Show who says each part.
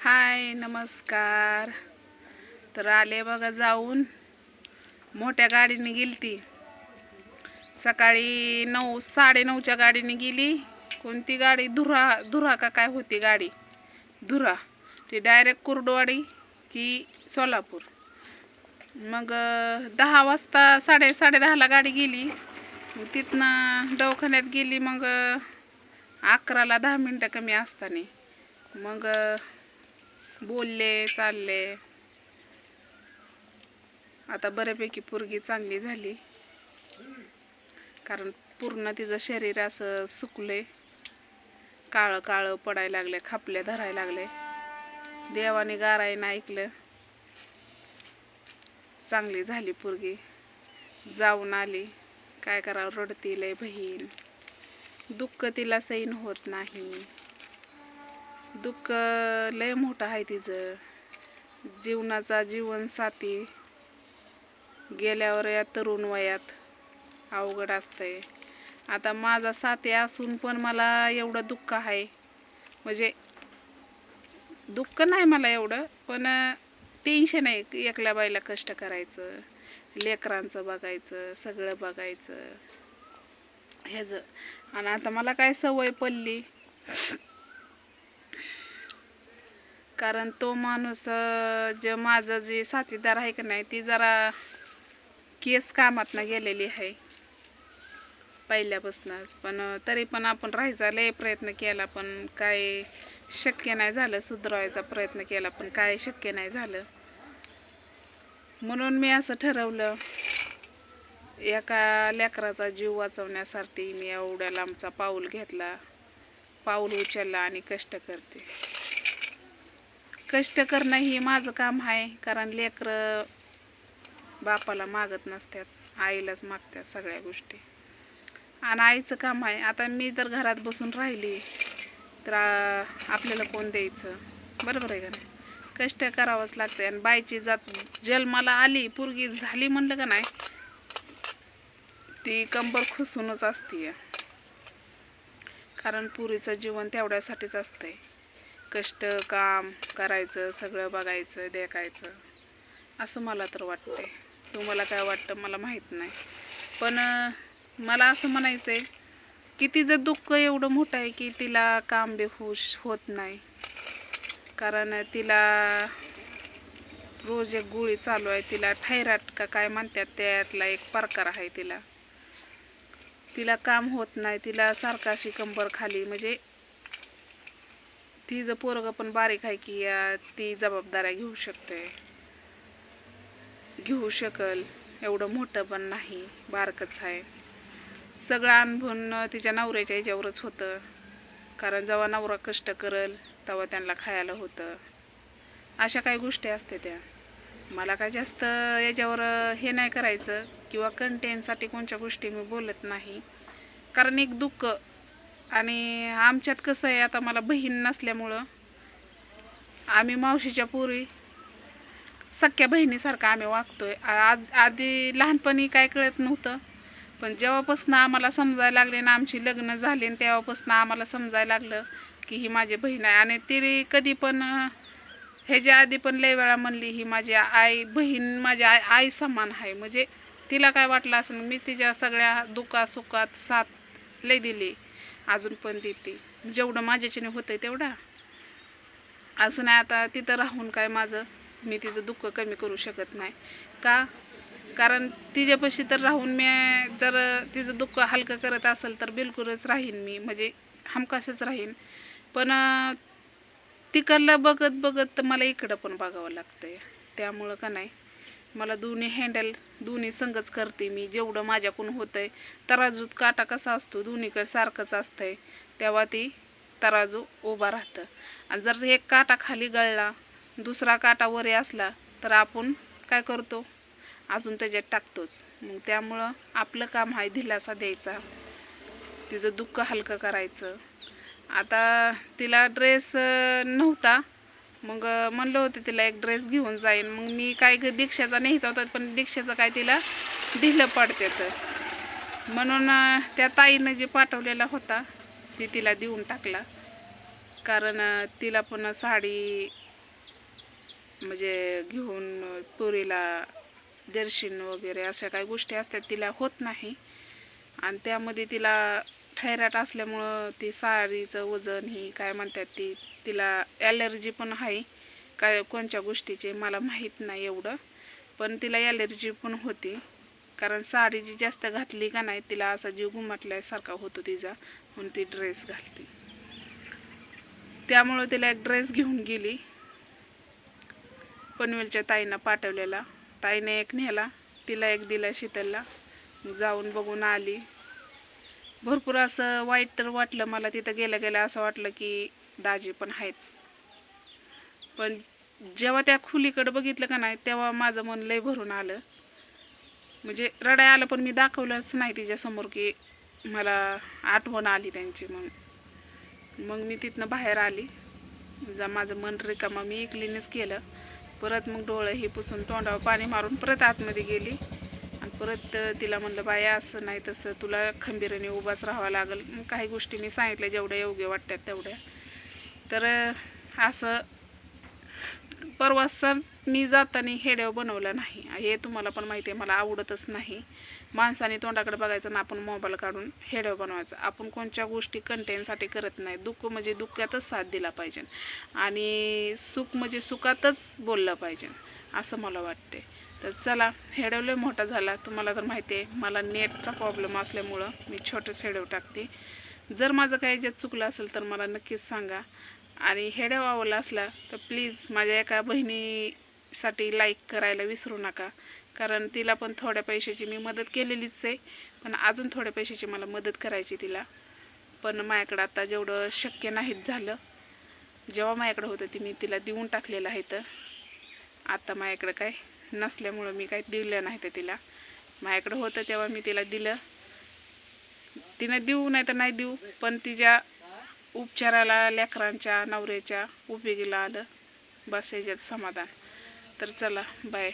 Speaker 1: हाय नमस्कार. तर आले बघा जाऊन. मोठ्या गाडीने गेलती सकाळी 9:30च्या गाडीने गेली. कोणती गाडी? धुरा का काय होती गाडी? धुरा. ती डायरेक्ट कुर्डवाडी की सोलापूर. मग 10 वाजता 10:30ला गाडी गेली. मग तिथनं दवाखान्यात गेली. मग 11ला 10 मिनटं कमी असताना मग बोलले चालले. आता बऱ्यापैकी पोरगी चांगली झाली, कारण पूर्ण तिचं शरीर असं सुकले, काळं काळं पडायला लागले, खापल्या धरायला लागले. देवाने गाराईनं ऐकलं, चांगली झाली पोरगी. जाऊन आली. काय करावं, रडती लय बहीण. दुःख तिला सैन होत नाही. दुःख लय मोठं आहे तिचं. जीवनाचा जीवनसाथी गेल्यावर या तरुण वयात अवघड असतंय. आता माझा साथी असून पण मला एवढं दुःख आहे. म्हणजे दुःख नाही मला एवढं, पण टेन्शन आहे. एकल्या बाईला कष्ट करायचं, लेकरांचं बघायचं, सगळं बघायचं ह्याचं. आणि आता मला काय सवय पडली, कारण तो माणूस जे माझं जे साथीदार आहे का नाही, ती जरा केस कामातनं गेलेली आहे पहिल्यापासूनच. पण तरी पण आपण राहायचा लय प्रयत्न केला, पण काय शक्य नाही झालं. सुधारायचा प्रयत्न केला, पण काय शक्य नाही झालं. म्हणून मी असं ठरवलं, एका लेकराचा जीव वाचवण्यासाठी मी एवढ्या लांबचा पाऊल उचलला आणि कष्ट करते. कष्ट करणं ही माझं काम आहे, कारण लेकरं बापाला मागत नसतात, आईलाच मागतात सगळ्या गोष्टी. आणि आईचं काम आहे. आता मी जर घरात बसून राहिली तर आपल्याला कोण द्यायचं? बरोबर आहे का नाही? कष्ट करावंच लागतं. आणि बाईची जात जन्माला आली, पोरगी झाली म्हणलं का नाही, ती कंबर खुसूनच असते. कारण पुरीचं जीवन तेवढ्यासाठीच असतंय. कष्ट काम करायचं, सगळं बघायचं, देखायचं, असं मला तर वाटतंय. तुम्हाला काय वाटतं मला माहीत नाही. पण मला असं म्हणायचं आहे की तिचं दुःख एवढं मोठं आहे की तिला काम बी होत नाही. कारण तिला रोज एक गोळी चालू आहे. तिला थायरॉइड का काय म्हणतात, त्यातला एक प्रकार आहे. तिला काम होत नाही. तिला सारखा अशी कंबर खाली. म्हणजे तिचं पोरगं पण बारीक आहे की ती जबाबदाऱ्या घेऊ शकल. एवढं मोठं पण नाही, बारकच आहे. सगळं अनुभवून तिच्या नवऱ्याच्या ह्याच्यावरच होतं. कारण जेव्हा नवरा कष्ट करल तेव्हा त्यांना खायला होतं. अशा काही गोष्टी असते त्या. मला काय जास्त याच्यावर हे नाही करायचं, किंवा कंटेंटसाठी कोणत्या गोष्टी मी बोलत नाही. कारण एक दुःख. आणि आमच्यात कसं आहे, आता मला बहीण नसल्यामुळं आम्ही मावशीच्या पोरी सख्या बहिणीसारखं आम्ही वागतोय. आधी लहानपणी काय कळत नव्हतं, पण जेव्हापासून आम्हाला समजायला लागले ना, आमची लग्न झाली, तेव्हापासून आम्हाला समजायला लागलं की ही माझी बहीण आहे. आणि ती कधी पण ह्याच्या आधी पण लय वेळा म्हणली, ही माझी आई बहीण, माझी आई समान आहे. म्हणजे तिला काय वाटलं असं, मी तिच्या सगळ्या दुःखासुखात साथ लय दिली, अजून पण देते जेवढं माझ्याच्याने होतंय तेवढा. असं नाही आता तिथं राहून काय मी तिचं दुःख कमी करू शकत नाही का? कारण तिच्यापाशी तर राहून मी जर तिचं दुःख हलकं करत असेल तर बिलकुलच राहीन मी, म्हणजे हमखासच राहीन. पण तिकडलं बघत बघत मला इकडं पण बघावं लागतंय. त्यामुळं का नाही, मला दोन्ही संगच करते मी. जेवढं माझ्याकडून होतंय, तराजूत काटा कसा असतो, दोन्हीकडे सारखंच असतंय, तेव्हा ती तराजू उभा राहतं. आणि जर एक काटा खाली गळला, दुसरा काटा वरी असला, तर आपण काय करतो, अजून त्याच्यात टाकतोच. मग त्यामुळं आपलं काम आहे दिलासा द्यायचा, तिचं दुःख हलकं करायचं. आता तिला ड्रेस नव्हता, मग म्हणलं होतं तिला एक ड्रेस घेऊन जाईन. मग मी काय दीक्षाचा न्यायचा होता, पण दीक्षाचं काय तिला ढिलं पडते. तर म्हणून त्या ताईनं जे पाठवलेला होता ते तिला देऊन टाकला. कारण तिला पण साडी म्हणजे घेऊन पोरीला दर्शन वगैरे अशा काही गोष्टी असतात तिला होत नाही. आणि त्यामध्ये तिला थायरॉइड असल्यामुळं ती साडीचं वजन ही काय म्हणतात ती तिला ॲलर्जी पण आहे काय कोणत्या गोष्टीची मला माहीत नाही एवढं, पण तिला ॲलर्जी पण होती. कारण साडी जी जास्त घातली का नाही तिला असा जीव घुमटल्यासारखा होतो तिचा, म्हणून ती ड्रेस घालते. त्यामुळं तिला एक ड्रेस घेऊन गेली, पनवेलच्या ताईनं पाठवलेला. ताईने एक नेला, तिला एक दिला शीतलला. जाऊन बघून आली. भरपूर असं वाईट तर वाटलं मला तिथं गेल्या गेल्या, असं वाटलं की दाजी पण आहेत. पण जेव्हा त्या खोलीकडे बघितलं का नाही तेव्हा माझं मन लय भरून आलं. म्हणजे रडाय आलं, पण मी दाखवलंच नाही तिच्यासमोर की मला आठवण आली त्यांची. मग मी तिथनं बाहेर आली. माझं मन रिकामं मी एकलीनेच केलं. परत मग डोळं हे पुसून तोंडावर पाणी मारून परत आतमध्ये गेली आणि परत तिला म्हणलं बाया असं नाही तसं तुला खंबीरने उभाच राहावं लागेल. मग काही गोष्टी मी सांगितल्या जेवढ्या योग्य वाटतात तेवढ्या. तर असं परवा सण मी जाताना हेड्याव बनवला नाही. हे तुम्हाला पण माहिती आहे मला आवडतच नाही. माणसाने तोंडाकडे बघायचं ना आपण मोबाईल काढून हेड्याव बनवायचं. आपण कोणत्या गोष्टी कंटेंटसाठी करत नाही. दुःख म्हणजे दुःखातच साथ दिला पाहिजे आणि सुख म्हणजे सुखातच बोललं पाहिजे असं मला वाटते. तर चला, हेड्याव लय मोठा झाला. तुम्हाला तर माहिती आहे मला नेटचा प्रॉब्लेम असल्यामुळं मी छोटंच हेड्याव टाकते. जर माझं काही याच्यात चुकलं असेल तर मला नक्कीच सांगा. आणि हेड्याव आवडला असला तर प्लीज माझ्या एका बहिणीसाठी लाईक करायला विसरू नका. कारण तिला पण थोड्या पैशाची मी मदत केलेलीच आहे, पण अजून थोड्या पैशाची मला मदत करायची तिला. पण माझ्याकडं आता जेवढं शक्य नाहीच झालं. जेव्हा माझ्याकडं होतं ती मी तिला देऊन टाकलेलं आहे. तर आता माझ्याकडं काय नसल्यामुळं मी काही दिलं नाही तर तिला. माझ्याकडं होतं तेव्हा मी तिला दिलं. तिनं देऊ नाही तर नाही देऊ, पण तिच्या उपचाराला लेकरांच्या नवऱ्याच्या उपयोगीला आलं, बस याच्यात समाधान. तर चला बाय.